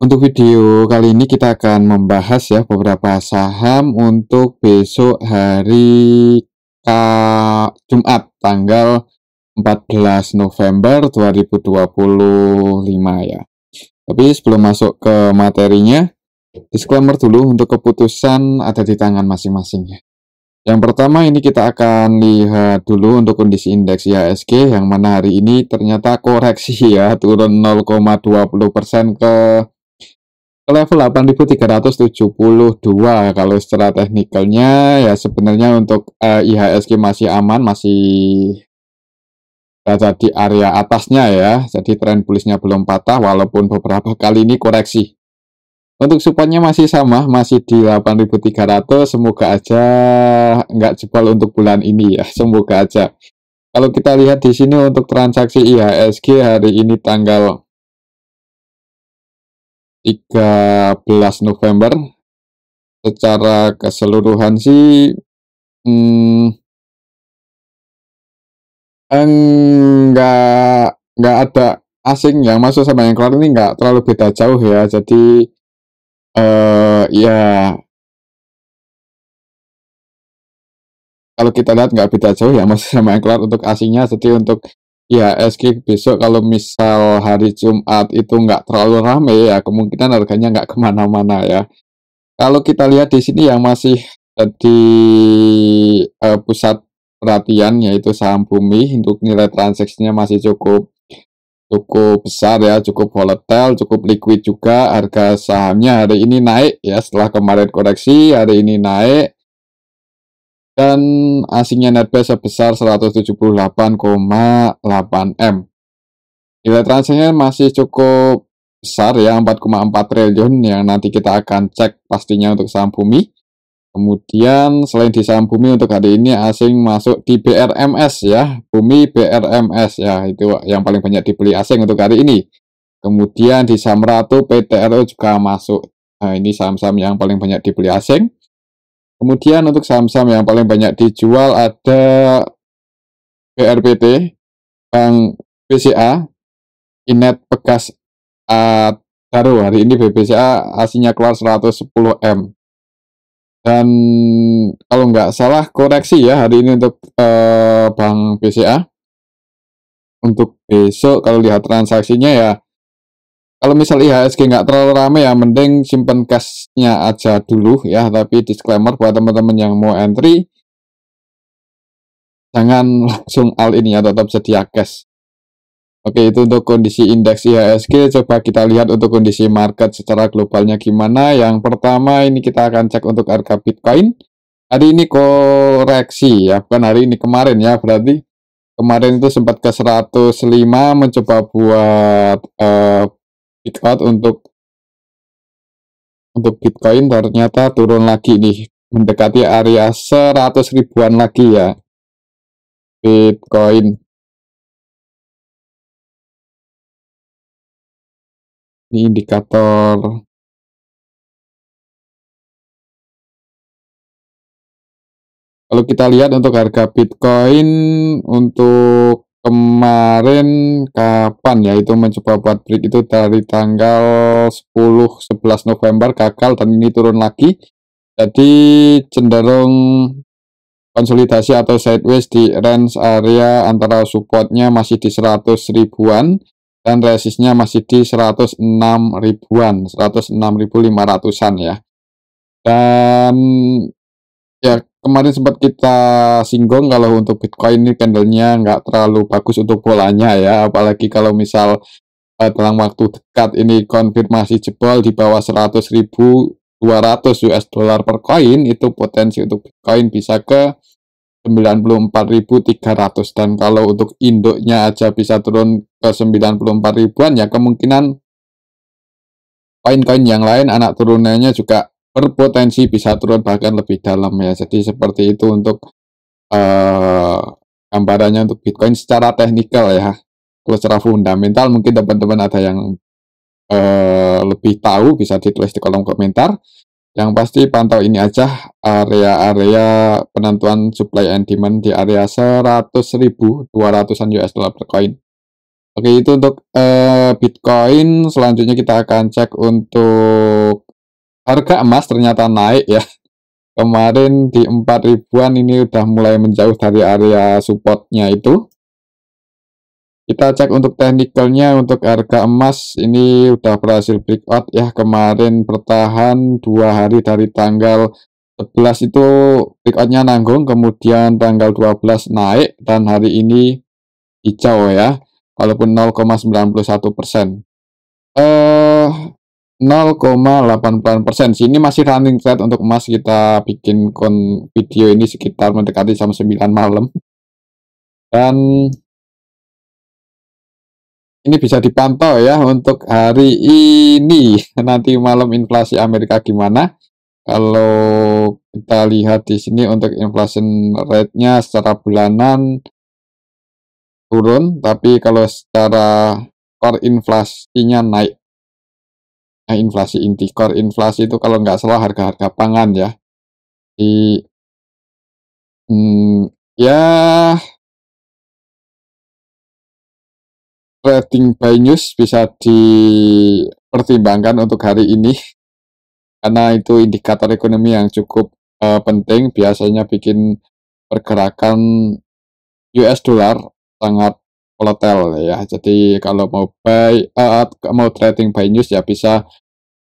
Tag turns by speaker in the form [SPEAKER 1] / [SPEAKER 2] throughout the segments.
[SPEAKER 1] Untuk video kali ini kita akan membahas ya beberapa saham untuk besok hari Jumat tanggal 14 November 2025 ya. Tapi sebelum masuk ke materinya, disclaimer dulu untuk keputusan ada di tangan masing-masing ya. Yang pertama ini kita akan lihat dulu untuk kondisi indeks IHSG yang mana hari ini ternyata koreksi ya, turun 0,20% ke level 8.372. Kalau secara teknikalnya ya sebenarnya untuk IHSG masih aman, masih berada di area atasnya ya. Jadi tren bullishnya belum patah walaupun beberapa kali ini koreksi. Untuk supportnya masih sama, masih di 8.300. Semoga aja nggak jebol untuk bulan ini ya. Semoga aja. Kalau kita lihat di sini untuk transaksi IHSG hari ini tanggal 13 November secara keseluruhan sih nggak ada asing yang masuk sama yang keluar, ini nggak terlalu beda jauh ya. Jadi ya kalau kita lihat nggak beda jauh ya masuk sama yang keluar untuk asingnya. Jadi untuk IHSG besok kalau misal hari Jumat itu nggak terlalu rame ya, kemungkinan harganya nggak kemana-mana ya. Kalau kita lihat di sini yang masih jadi pusat perhatian yaitu saham Bumi. Untuk nilai transaksinya masih cukup besar ya, cukup volatile, cukup liquid juga. Harga sahamnya hari ini naik ya, setelah kemarin koreksi hari ini naik, dan asingnya netbuy sebesar 178,8 M. Nilai transaksinya masih cukup besar ya, 4,4 triliun yang nanti kita akan cek pastinya untuk saham Bumi. Kemudian selain di saham Bumi untuk hari ini asing masuk di BRMS ya, Bumi BRMS ya, itu yang paling banyak dibeli asing untuk hari ini. Kemudian di saham Ratu PTRO juga masuk. Nah, ini saham-saham yang paling banyak dibeli asing. Kemudian untuk saham-saham yang paling banyak dijual ada BRPT, Bank BCA, Inet Pegas Adaro. Hari ini BBCA aslinya keluar 110 M. Dan kalau nggak salah koreksi ya hari ini untuk Bank BCA. Untuk besok kalau lihat transaksinya ya, kalau misal IHSG nggak terlalu rame ya mending simpen cashnya aja dulu ya. Tapi disclaimer buat teman-teman yang mau entry, jangan langsung all in ya, tetap sedia cash. Oke, itu untuk kondisi indeks IHSG. Coba kita lihat untuk kondisi market secara globalnya gimana. Yang pertama ini kita akan cek untuk harga Bitcoin. Hari ini koreksi ya, bukan hari ini, kemarin ya. Berarti kemarin itu sempat ke 105, mencoba buat pick out untuk Bitcoin, ternyata turun lagi nih, mendekati area 100 ribuan lagi ya Bitcoin. Ini indikator. Kalau kita lihat untuk harga Bitcoin untuk kemarin kapan ya, itu mencoba buat break itu dari tanggal 11 November gagal dan ini turun lagi. Jadi cenderung konsolidasi atau sideways di range area antara supportnya masih di 100 ribuan dan resistnya masih di 106 ribuan, 106.500-an ya. Dan ya kemarin sempat kita singgung kalau untuk Bitcoin ini candlenya nggak terlalu bagus untuk polanya ya, apalagi kalau misal dalam waktu dekat ini konfirmasi jebol di bawah 100.200 US dollar per koin, itu potensi untuk Bitcoin bisa ke 94.300. Dan kalau untuk induknya aja bisa turun ke 94 ribuan ya, kemungkinan koin-koin yang lain anak turunannya juga berpotensi bisa turun bahkan lebih dalam ya. Jadi seperti itu untuk gambarannya untuk Bitcoin secara teknikal ya. Kalau secara fundamental mungkin teman-teman ada yang lebih tahu, bisa ditulis di kolom komentar. Yang pasti pantau ini aja area-area penentuan supply and demand di area 100.200-an US dollar per koin. Oke, itu untuk Bitcoin. Selanjutnya kita akan cek untuk harga emas, ternyata naik ya. Kemarin di 4 ribuan, ini udah mulai menjauh dari area supportnya itu. Kita cek untuk teknikalnya, untuk harga emas ini udah berhasil breakout ya. Kemarin bertahan 2 hari dari tanggal 11 itu breakoutnya nanggung, kemudian tanggal 12 naik, dan hari ini hijau ya, walaupun 0,91%. 0,88%. Sini masih running trade untuk emas. Kita bikin video ini sekitar mendekati jam 9 malam. Dan ini bisa dipantau ya untuk hari ini. Nanti malam inflasi Amerika gimana? Kalau kita lihat di sini untuk inflation rate-nya secara bulanan turun, tapi kalau secara core inflasinya naik. Nah, inflasi inti, core inflasi itu kalau nggak salah harga-harga pangan ya. Di ya, trading by news bisa dipertimbangkan untuk hari ini, karena itu indikator ekonomi yang cukup penting, biasanya bikin pergerakan US dollar sangat volatile ya. Jadi kalau mau trading by news ya bisa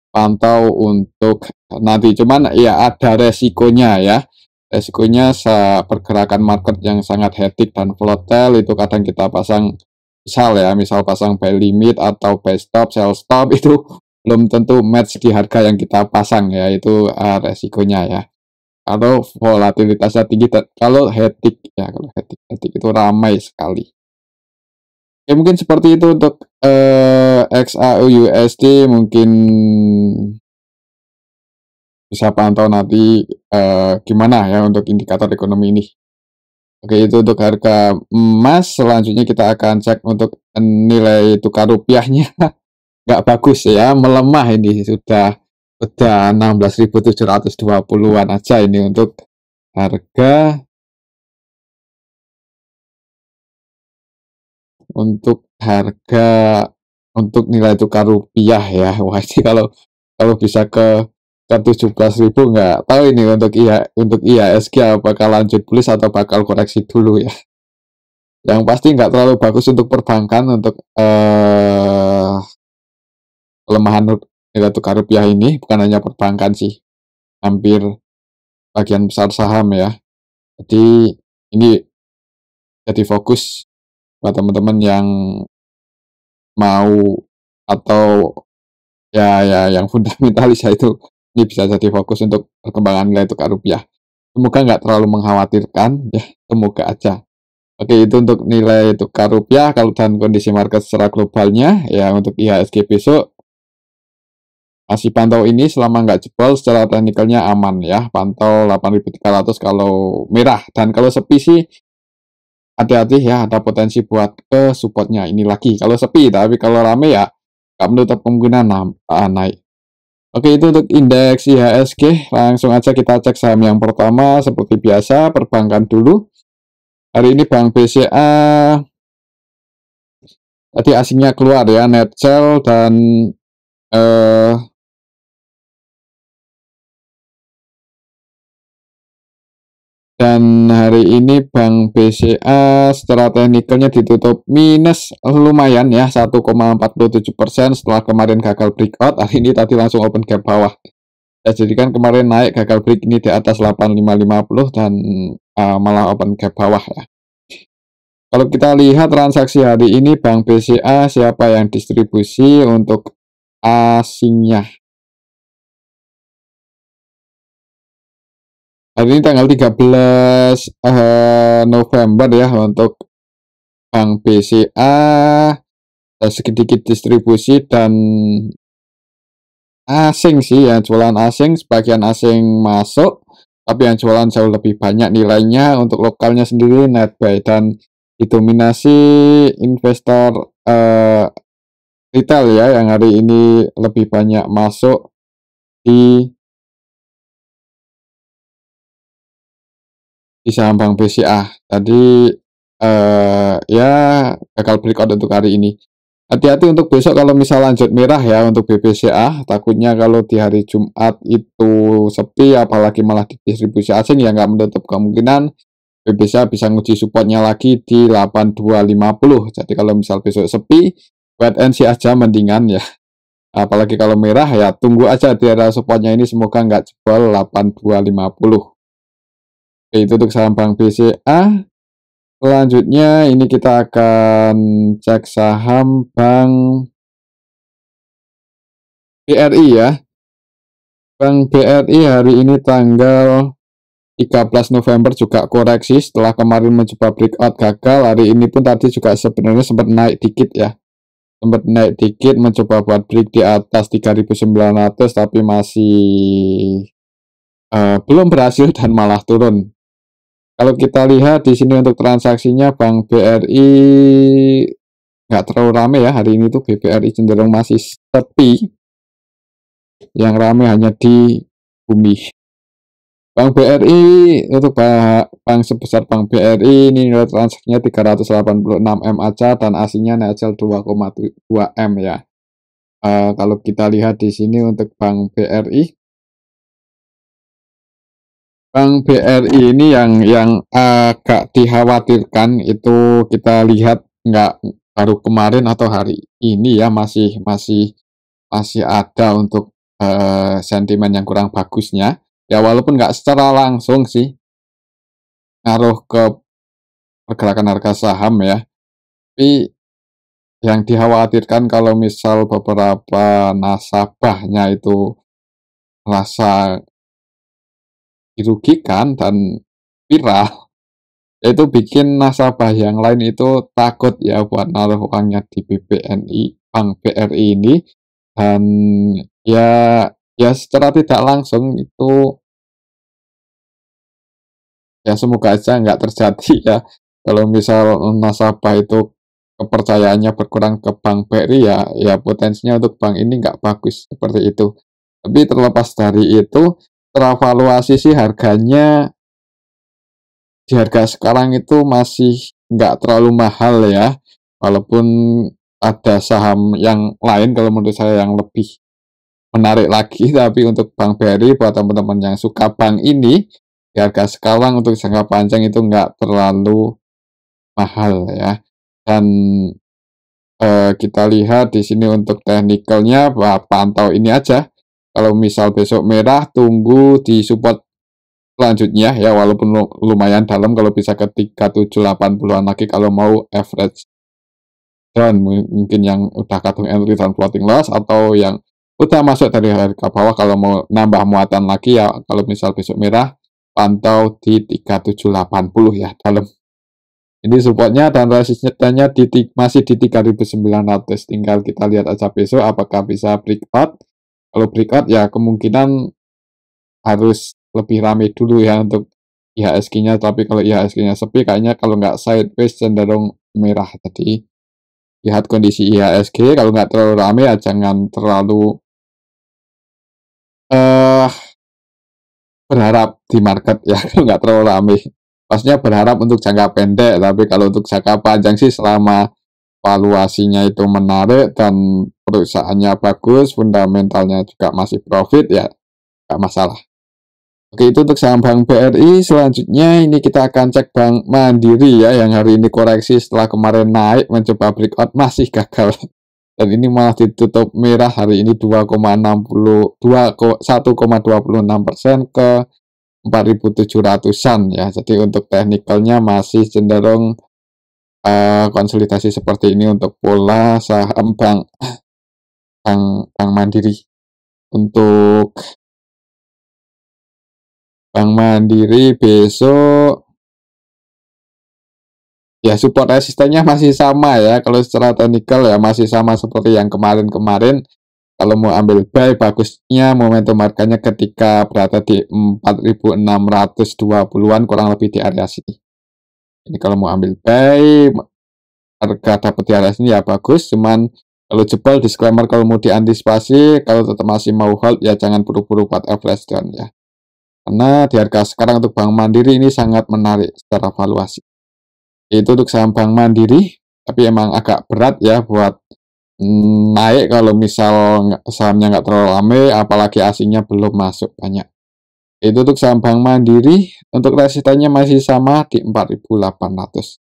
[SPEAKER 1] pantau untuk nanti. Cuman ya ada resikonya ya. Resikonya pergerakan market yang sangat hectic dan volatile itu kadang kita pasang, misal pasang buy limit atau buy stop, sell stop, itu belum tentu match di harga yang kita pasang ya. Itu resikonya ya. Kalau volatilitasnya tinggi, kalau hectic ya, kalau hectic itu ramai sekali. Ya mungkin seperti itu untuk XAU USD. Mungkin bisa pantau nanti gimana ya untuk indikator ekonomi ini. Oke, itu untuk harga emas. Selanjutnya kita akan cek untuk nilai tukar rupiahnya. Nggak bagus ya, melemah ini, sudah 16.720-an aja ini untuk harga, untuk nilai tukar rupiah ya. Wah, ini kalau bisa ke 17.000, nggak tahu ini untuk IHSG apakah lanjut bullish atau bakal koreksi dulu ya. Yang pasti nggak terlalu bagus untuk perbankan, untuk pelemahan nilai tukar rupiah ini. Bukan hanya perbankan sih, hampir bagian besar saham ya. Jadi ini jadi fokus buat teman-teman yang mau, atau ya yang fundamentalis ya, itu ini bisa jadi fokus untuk perkembangan nilai tukar rupiah. Semoga nggak terlalu mengkhawatirkan ya, semoga aja. Oke, itu untuk nilai tukar rupiah. Kalau dan kondisi market secara globalnya ya, untuk IHSG besok masih pantau ini, selama nggak jebol secara teknikalnya aman ya. Pantau 8.300 kalau merah, dan kalau sepi sih hati-hati ya, ada potensi buat ke supportnya ini lagi kalau sepi. Tapi kalau rame ya nggak menutup kemungkinan naik. Oke, itu untuk indeks IHSG. Langsung aja kita cek saham yang pertama. Seperti biasa, perbankan dulu. Hari ini Bank BCA tadi asingnya keluar ya, net sell, dan hari ini Bank BCA secara teknikalnya ditutup minus lumayan ya, 1,47% setelah kemarin gagal breakout. Hari ini tadi langsung open gap bawah. Ya, jadi kan kemarin naik gagal break ini di atas 8550 dan malah open gap bawah ya. Kalau kita lihat transaksi hari ini Bank BCA, siapa yang distribusi untuk asingnya? Hari ini tanggal 13 November ya, untuk Bank BCA sedikit distribusi, dan asing sih yang jualan, asing sebagian asing masuk, tapi yang jualan jauh lebih banyak nilainya. Untuk lokalnya sendiri net buy, dan didominasi investor retail ya, yang hari ini lebih banyak masuk di saham Bank BCA. Tadi ya gagal breakout untuk hari ini. Hati-hati untuk besok kalau misal lanjut merah ya untuk BBCA. Takutnya kalau di hari Jumat itu sepi, apalagi malah di distribusi asing, ya nggak menutup kemungkinan BBCA bisa nguji supportnya lagi di 8250. Jadi kalau misal besok sepi, wait and see aja mendingan ya. Apalagi kalau merah ya tunggu aja di area supportnya ini, semoga nggak jebol 8250. Oke, itu untuk saham Bank BCA. Selanjutnya ini kita akan cek saham Bank BRI ya. Bank BRI hari ini tanggal 13 November juga koreksi setelah kemarin mencoba breakout gagal. Hari ini pun tadi juga sebenarnya sempat naik dikit ya. Sempat naik dikit mencoba buat break di atas 3.900 tapi masih belum berhasil dan malah turun. Kalau kita lihat di sini untuk transaksinya Bank BRI nggak terlalu rame ya hari ini tuh, BBRI cenderung masih sepi. Yang rame hanya di bumi. Bank BRI untuk bank sebesar Bank BRI ini nilai transaksinya 386 M aja dan aslinya naik 2,2 M ya. Kalau kita lihat di sini untuk Bank BRI, Bank BRI ini yang agak dikhawatirkan itu kita lihat nggak baru kemarin atau hari ini ya, masih ada untuk sentimen yang kurang bagusnya ya, walaupun nggak secara langsung sih ngaruh ke pergerakan harga saham ya, tapi yang dikhawatirkan kalau misal beberapa nasabahnya itu merasa dirugikan dan viral, itu bikin nasabah yang lain itu takut ya buat naruh uangnya di BBNI, Bank BRI ini. Dan ya secara tidak langsung itu ya semoga aja nggak terjadi ya. Kalau misal nasabah itu kepercayaannya berkurang ke Bank BRI ya potensinya untuk bank ini nggak bagus seperti itu. Tapi terlepas dari itu, teravaluasi sih harganya di harga sekarang itu masih nggak terlalu mahal ya, walaupun ada saham yang lain kalau menurut saya yang lebih menarik lagi. Tapi untuk Bank BRI buat teman-teman yang suka bank ini, di harga sekarang untuk jangka panjang itu nggak terlalu mahal ya. Dan kita lihat di sini untuk teknikalnya, pantau ini aja. Kalau misal besok merah, tunggu di support selanjutnya ya, walaupun lumayan dalam, kalau bisa ke 3780-an lagi kalau mau average down, mungkin yang udah kadung entry dan floating loss, atau yang udah masuk dari harga bawah kalau mau nambah muatan lagi ya, kalau misal besok merah pantau di 3780 ya dalam. Ini supportnya dan resistennya masih di 3900, tinggal kita lihat aja besok apakah bisa breakout. Kalau breakout ya kemungkinan harus lebih ramai dulu ya untuk IHSG-nya, tapi kalau IHSG-nya sepi kayaknya kalau nggak sideways cenderung merah. Jadi lihat kondisi IHSG, kalau nggak terlalu ramai ya jangan terlalu berharap di market ya kalau nggak terlalu ramai. Pastinya berharap untuk jangka pendek, tapi kalau untuk jangka panjang sih selama valuasinya itu menarik dan perusahaannya bagus, fundamentalnya juga masih profit ya nggak masalah. Oke, itu untuk saham Bank BRI. Selanjutnya ini kita akan cek Bank Mandiri ya, yang hari ini koreksi setelah kemarin naik mencoba breakout masih gagal. Dan ini malah ditutup merah hari ini 1,26% ke 4.700-an ya. Jadi untuk teknikalnya masih cenderung konsolidasi seperti ini untuk pola saham Bank Mandiri. Untuk Bank Mandiri besok ya support resistennya masih sama ya. Kalau secara teknikal ya masih sama seperti yang kemarin-kemarin. Kalau mau ambil buy, bagusnya momentum harganya ketika berada di 4.620-an, kurang lebih di area sini. Ini kalau mau ambil buy, harga dapat di area sini ya bagus. Cuman kalau jebol, disclaimer, kalau mau diantisipasi, kalau tetap masih mau hold ya jangan buru-buru buat average down ya. Karena di harga sekarang untuk Bank Mandiri ini sangat menarik secara valuasi. Itu untuk saham Bank Mandiri, tapi emang agak berat ya buat naik kalau misal sahamnya nggak terlalu rame, apalagi asingnya belum masuk banyak. Itu untuk saham Bank Mandiri, untuk resistennya masih sama di 4.800.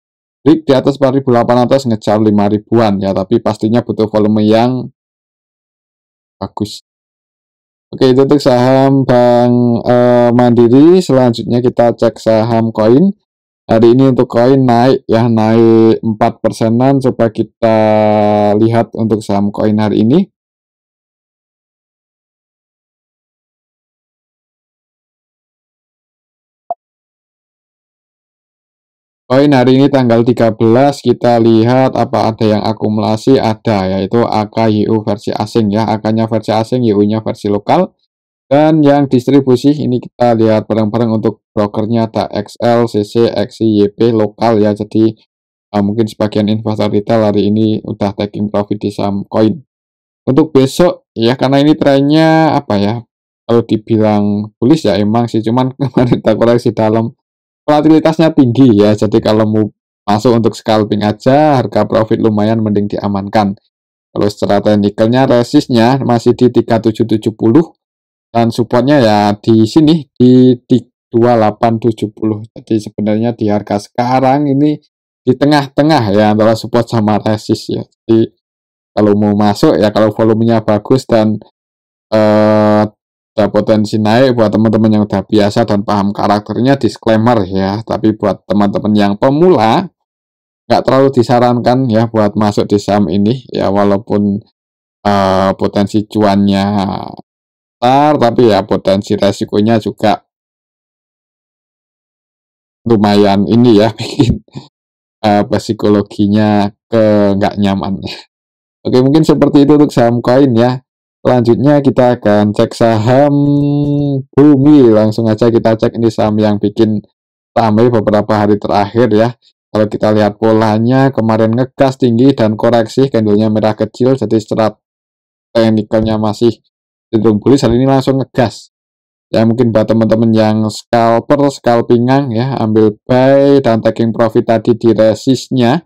[SPEAKER 1] Break di atas 4.800 ngejar 5.000-an ya, tapi pastinya butuh volume yang bagus. Oke, itu untuk saham Bank Mandiri. Selanjutnya kita cek saham koin. Hari ini untuk koin naik ya, naik 4%-an. Coba kita lihat untuk saham koin hari ini. Koin hari ini tanggal 13, kita lihat apa ada yang akumulasi, ada, yaitu AKYU versi asing ya, AK-nya versi asing, YU-nya versi lokal. Dan yang distribusi ini kita lihat bareng-bareng untuk brokernya ada XL, CC, XI, YP lokal ya. Jadi mungkin sebagian investor retail hari ini udah taking profit di saham koin. Untuk besok ya, karena ini trennya apa ya, kalau dibilang bullish ya emang sih, cuman kemarin kita koreksi dalam, volatilitasnya tinggi ya. Jadi kalau mau masuk untuk scalping aja, harga profit lumayan mending diamankan. Kalau secara teknikalnya resistnya masih di 3770 dan supportnya ya di sini di 2870. Jadi sebenarnya di harga sekarang ini di tengah-tengah ya antara support sama resist ya. Jadi kalau mau masuk ya, kalau volumenya bagus dan ada potensi naik, buat teman-teman yang udah biasa dan paham karakternya, disclaimer ya. Tapi buat teman-teman yang pemula, nggak terlalu disarankan ya buat masuk di saham ini ya, walaupun potensi cuannya besar, tapi ya potensi resikonya juga lumayan ini ya, bikin psikologinya nggak nyaman. Oke, mungkin seperti itu untuk saham koin ya. Selanjutnya kita akan cek saham Bumi. Langsung aja kita cek ini saham yang bikin ramai beberapa hari terakhir ya. Kalau kita lihat polanya, kemarin ngegas tinggi dan koreksi, candlenya merah kecil, jadi secara teknikalnya masih cenderung bullish. Hari ini langsung ngegas. Ya mungkin buat teman-teman yang scalpingan ya, ambil buy dan taking profit tadi di resistnya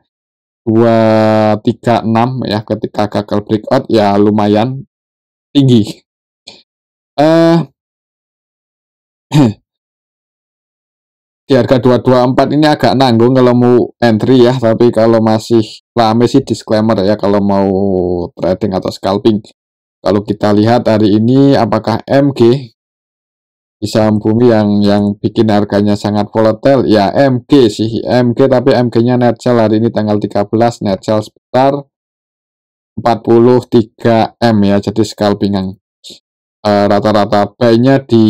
[SPEAKER 1] 236 ya, ketika gagal breakout ya lumayan tinggi. Di harga 224 ini agak nanggung kalau mau entry ya, tapi kalau masih rame sih disclaimer ya kalau mau trading atau scalping. Kalau kita lihat hari ini apakah MG di saham Bumi yang bikin harganya sangat volatile ya, MG sih, MG, tapi MG-nya net sell hari ini tanggal 13, net sell sekitar 43 M ya, jadi scalpingan. Rata-rata buy-nya di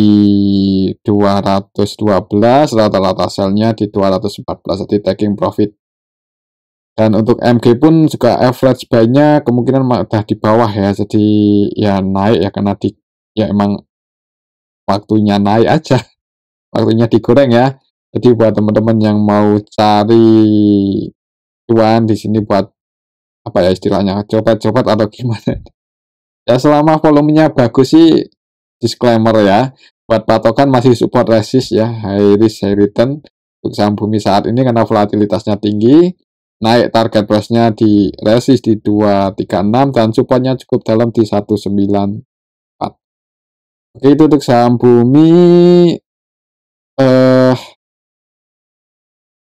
[SPEAKER 1] 212, rata-rata sell-nya di 214, jadi taking profit. Dan untuk MG pun juga average buy-nya kemungkinan udah di bawah ya, jadi ya naik ya, karena ya emang waktunya naik aja, waktunya digoreng ya. Jadi buat teman-teman yang mau cari cuan di sini, buat apa ya istilahnya, copet-copet atau gimana. Ya selama volumenya bagus sih disclaimer ya. Buat patokan masih support resist ya, high risk high return untuk saham Bumi saat ini karena volatilitasnya tinggi. Naik target price-nya di resist di 236 dan supportnya cukup dalam di 194. Oke, itu untuk saham Bumi,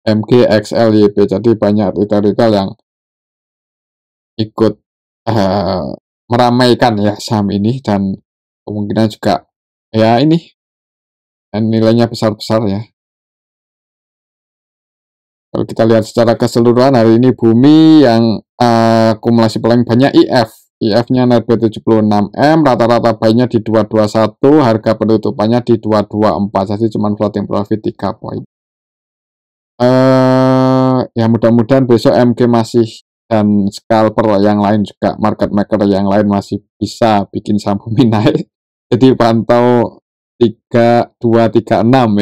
[SPEAKER 1] MG, XL, YP. Jadi banyak retail-retail yang ikut meramaikan ya saham ini, dan kemungkinan juga ya ini nilainya besar-besar ya. Kalau kita lihat secara keseluruhan hari ini Bumi yang akumulasi paling banyak IF-nya net 76 M, rata-rata buy-nya di 221, harga penutupannya di 224, jadi cuma floating profit 3 poin. Ya mudah-mudahan besok MG masih, dan scalper yang lain juga, market maker yang lain masih bisa bikin saham Bumi naik. Jadi pantau 3236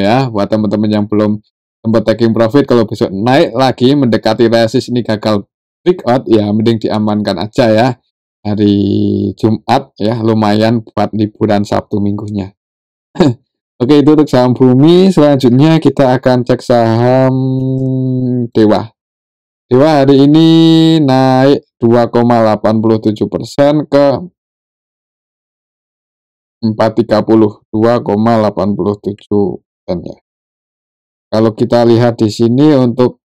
[SPEAKER 1] ya buat teman-teman yang belum sempat taking profit. Kalau besok naik lagi mendekati resist ini gagal breakout ya, mending diamankan aja ya. Hari Jumat ya, lumayan buat liburan Sabtu minggunya. Oke, itu untuk saham Bumi. Selanjutnya kita akan cek saham Dewa. Dewa hari ini naik 2,87% ke 430, 2,87% ya. Kalau kita lihat di sini untuk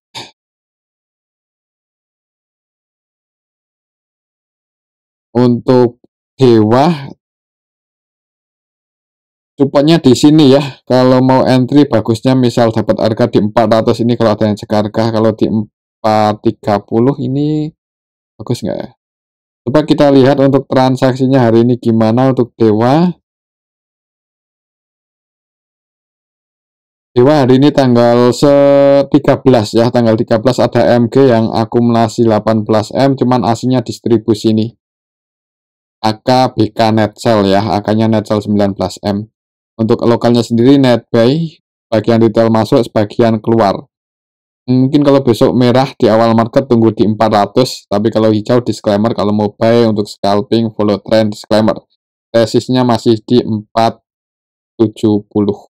[SPEAKER 1] Dewa supportnya di sini ya. Kalau mau entry bagusnya misal dapat harga di 400 ini kalau ada yang cek harga, kalau di 430 ini bagus nggak ya? Coba kita lihat untuk transaksinya hari ini gimana untuk Dewa. Dewa hari ini tanggal 13 ya, tanggal 13 ada MG yang akumulasi 18M, cuman aslinya distribusi nih. AK BK Netsel ya, AK-nya Netsel 19M. Untuk lokalnya sendiri net buy, bagian retail masuk, sebagian keluar. Mungkin kalau besok merah di awal market tunggu di 400, tapi kalau hijau disclaimer, kalau mau buy untuk scalping follow trend disclaimer. Resistnya masih di 470.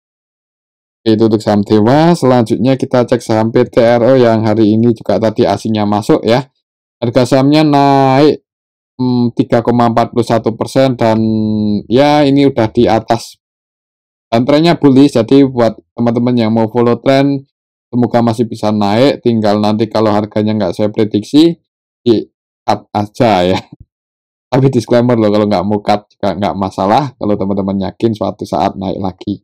[SPEAKER 1] Itu untuk saham Dewa. Selanjutnya kita cek saham PTRO yang hari ini juga tadi asingnya masuk ya. Harga sahamnya naik 3,41% dan ya ini udah di atas. Dan trennya bullish, jadi buat teman-teman yang mau follow trend semoga masih bisa naik, tinggal nanti kalau harganya nggak saya prediksi di cut aja ya. Tapi disclaimer loh, kalau nggak mau cut juga nggak masalah kalau teman-teman yakin suatu saat naik lagi.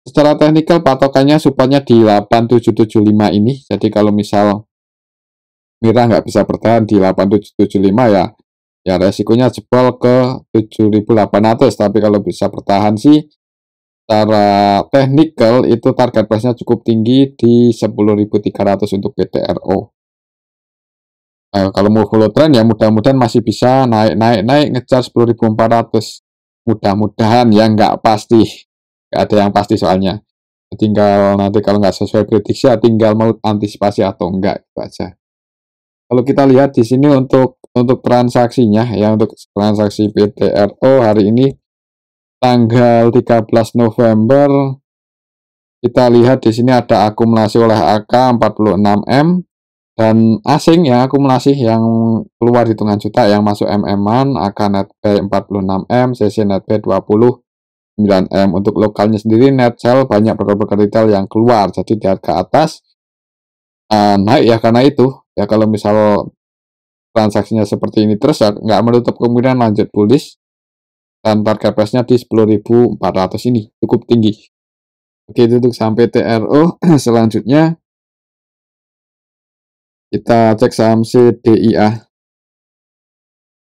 [SPEAKER 1] Secara teknikal patokannya supportnya di 8775 ini, jadi kalau misal Mira nggak bisa bertahan di 8775 ya resikonya jebol ke 7800, tapi kalau bisa bertahan sih secara teknikal itu target price-nya cukup tinggi di 10.300 untuk PTRO. Kalau mau follow trend ya mudah-mudahan masih bisa naik ngejar 10.400. Mudah-mudahan ya, nggak pasti. Nggak ada yang pasti soalnya. Tinggal nanti kalau nggak sesuai prediksi ya tinggal mau antisipasi atau enggak, itu aja. Kalau kita lihat di sini untuk transaksinya ya, untuk transaksi PTRO hari ini tanggal 13 November kita lihat di sini ada akumulasi oleh AK 46M dan asing yang akumulasi yang keluar hitungan juta yang masuk MM-an AK net pay 46M, CC net pay 29M. Untuk lokalnya sendiri net sell banyak broker-broker retail yang keluar, jadi di harga atas naik ya karena itu ya. Kalau misal transaksinya seperti ini terus ya nggak menutup kemungkinan lanjut bullish dan target price-nya di 10.400 ini cukup tinggi. Oke, itu untuk sampai TRO. Selanjutnya kita cek saham CDIA.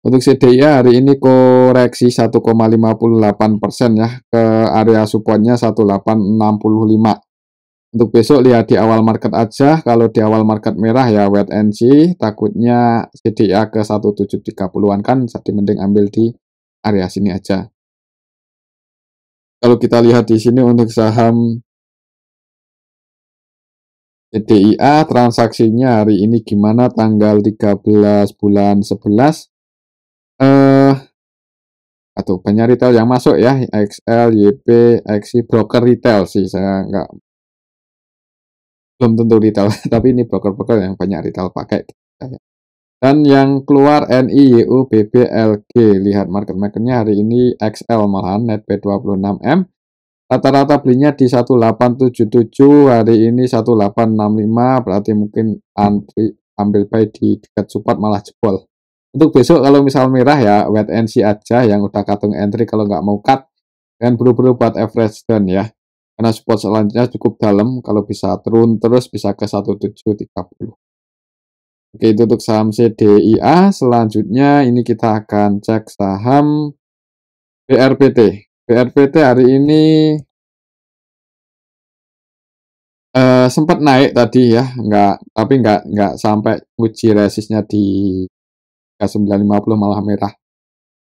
[SPEAKER 1] Untuk CDIA hari ini koreksi 1,58% ya ke area supportnya 1865. Untuk besok lihat di awal market aja. Kalau di awal market merah ya wait and see, takutnya CDIA ke 1730-an kan, jadi mending ambil di area sini aja. Kalau kita lihat di sini untuk saham CDIA transaksinya hari ini gimana tanggal 13 bulan 11 atau banyak retail yang masuk ya, XL, YP, XI, broker retail sih, saya belum tentu retail tapi ini broker-broker yang banyak retail pakai. Dan yang keluar NI, YU, BB, LG. Lihat market makernya hari ini XL malahan net P26M. Rata-rata belinya di 1877, hari ini 1865, berarti mungkin antri ambil buy di dekat support malah jebol. Untuk besok kalau misal merah ya wait and see aja, yang udah katung entry kalau nggak mau cut dan buru-buru buat average down ya. Karena support selanjutnya cukup dalam, kalau bisa turun terus bisa ke 1730. Oke, itu untuk saham CDIA. Selanjutnya ini kita akan cek saham BRPT. BRPT hari ini sempat naik tadi ya, tapi nggak sampai uji resistnya di 950 malah merah.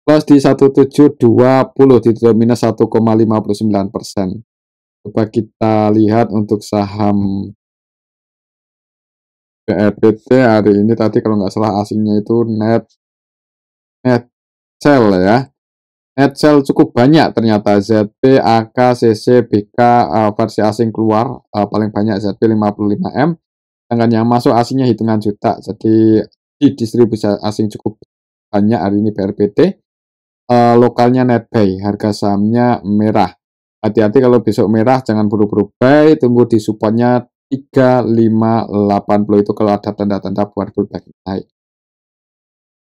[SPEAKER 1] Plus di 1720 ditutup minus 1,59%. Coba kita lihat untuk saham BRPT hari ini tadi kalau nggak salah asingnya itu net sell ya. Net sell cukup banyak ternyata, ZP, AK, CC, BK versi asing keluar paling banyak ZP 55M. Sedangkan yang masuk asingnya hitungan juta. Jadi di distribusi asing cukup banyak hari ini BRPT. Lokalnya netbuy, harga sahamnya merah. Hati-hati kalau besok merah, jangan buru-buru buy, tunggu di supportnya 3580 itu kalau ada tanda-tanda buat pullback naik.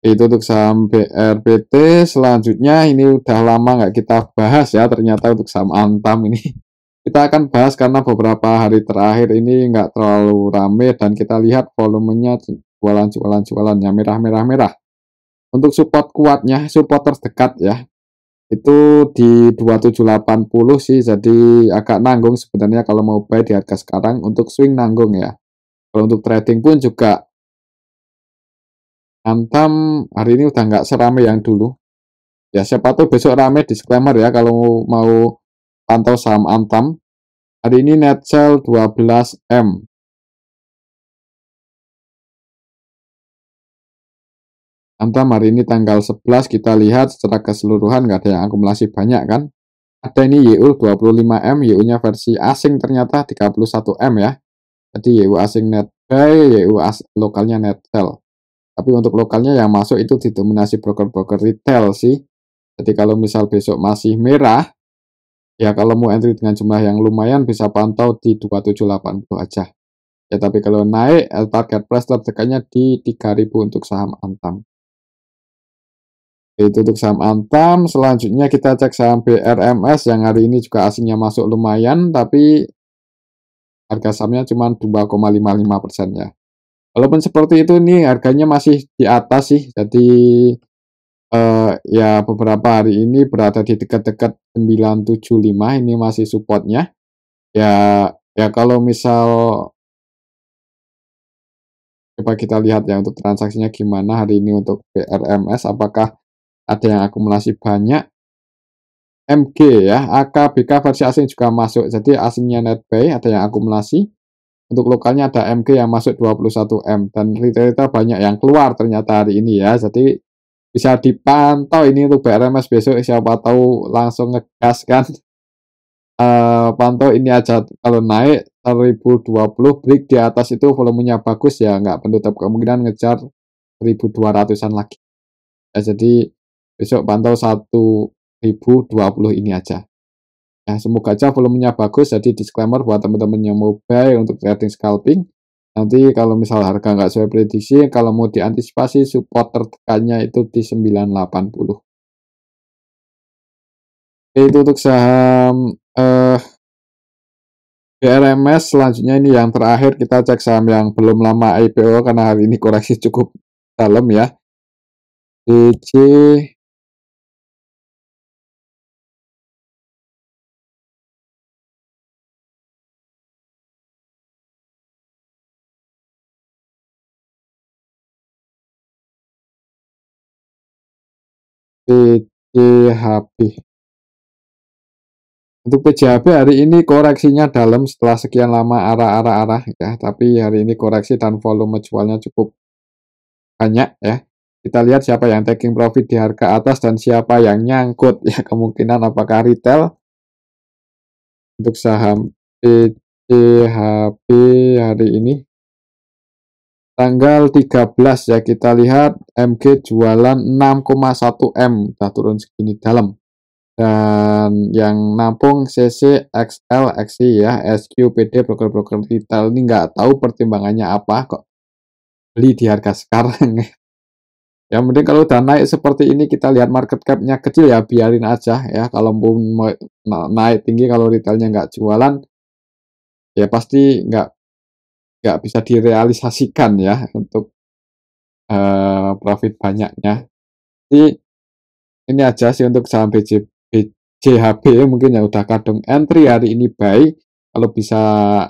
[SPEAKER 1] Itu untuk saham BRPT. Selanjutnya ini udah lama nggak kita bahas ya, ternyata untuk saham Antam ini kita akan bahas karena beberapa hari terakhir ini nggak terlalu rame dan kita lihat volumenya jualan-jualan-jualannya merah-merah-merah. Untuk support kuatnya, support terdekat ya, itu di 2780 sih, jadi agak nanggung sebenarnya kalau mau buy di harga sekarang. Untuk swing nanggung ya. Kalau untuk trading pun juga Antam hari ini udah nggak serame yang dulu. Ya siapa tahu besok rame, disclaimer ya kalau mau pantau saham Antam. Hari ini net sell 12M. Antam hari ini tanggal 11 kita lihat secara keseluruhan nggak ada yang akumulasi banyak kan. Ada ini YU 25M, YU-nya versi asing ternyata 31M ya. Jadi YU asing net buy, YU lokalnya net sell. Tapi untuk lokalnya yang masuk itu didominasi broker-broker retail sih. Jadi kalau misal besok masih merah, ya kalau mau entry dengan jumlah yang lumayan bisa pantau di 2780 aja. Ya tapi kalau naik, target price terdekatnya di 3000 untuk saham Antam. Itu untuk saham Antam. Selanjutnya kita cek saham BRMS yang hari ini juga asingnya masuk lumayan, tapi harga sahamnya cuma 2,55% ya. Walaupun seperti itu nih harganya masih di atas sih. Jadi ya beberapa hari ini berada di dekat-dekat 975, ini masih supportnya. Ya ya kalau misal coba kita lihat ya untuk transaksinya gimana hari ini untuk BRMS, apakah ada yang akumulasi banyak. MG ya, AKBK versi asing juga masuk. Jadi asingnya netbuy, ada yang akumulasi. Untuk lokalnya ada MG yang masuk 21M dan retail banyak yang keluar ternyata hari ini ya. Jadi bisa dipantau ini untuk BRMS besok, siapa tahu langsung ngegas kan. Pantau ini aja, kalau naik 1020 break di atas itu volumenya bagus ya, nggak penutup kemungkinan ngejar 1200-an lagi. Ya, jadi besok pantau 1020 ini aja. Ya, semoga aja volumenya bagus. Jadi disclaimer buat teman-teman yang mau buy untuk trading scalping. Nanti kalau misal harga nggak sesuai prediksi, kalau mau diantisipasi support terdekatnya itu di 980. Itu untuk saham BRMS. Selanjutnya ini yang terakhir kita cek saham yang belum lama IPO karena hari ini koreksi cukup dalam ya. BC PCHB. Untuk PCHB hari ini koreksinya dalam setelah sekian lama arah-arah ya, tapi hari ini koreksi dan volume jualnya cukup banyak ya. Kita lihat siapa yang taking profit di harga atas dan siapa yang nyangkut ya, kemungkinan apakah retail. Untuk saham PCHB hari ini tanggal 13 ya, kita lihat MG jualan 6,1M, udah turun segini dalam. Dan yang nampung CC, XL, XI ya, SQ, PD, broker-broker retail ini nggak tahu pertimbangannya apa kok beli di harga sekarang. Yang penting kalau udah naik seperti ini, kita lihat market cap-nya kecil ya, biarin aja ya. Kalau mau naik tinggi, kalau retailnya nggak jualan, ya pasti nggak bisa direalisasikan ya untuk profit banyaknya. Jadi ini aja sih untuk saham BJHB, mungkin yang udah kadung entry hari ini buy. Kalau bisa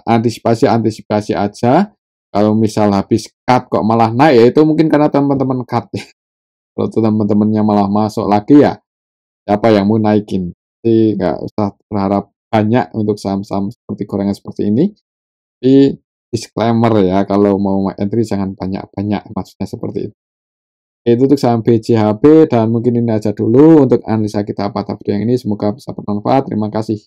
[SPEAKER 1] antisipasi aja. Kalau misal habis cut kok malah naik, ya itu mungkin karena teman-teman cut ya. Kalau teman-temannya malah masuk lagi ya, siapa yang mau naikin. Jadi nggak usah berharap banyak untuk saham-saham seperti gorengan seperti ini. Tapi disclaimer ya, kalau mau entry jangan banyak-banyak, maksudnya seperti itu. Itu untuk saham BJHB dan mungkin ini aja dulu untuk analisa kita pada video yang ini. Semoga bisa bermanfaat. Terima kasih.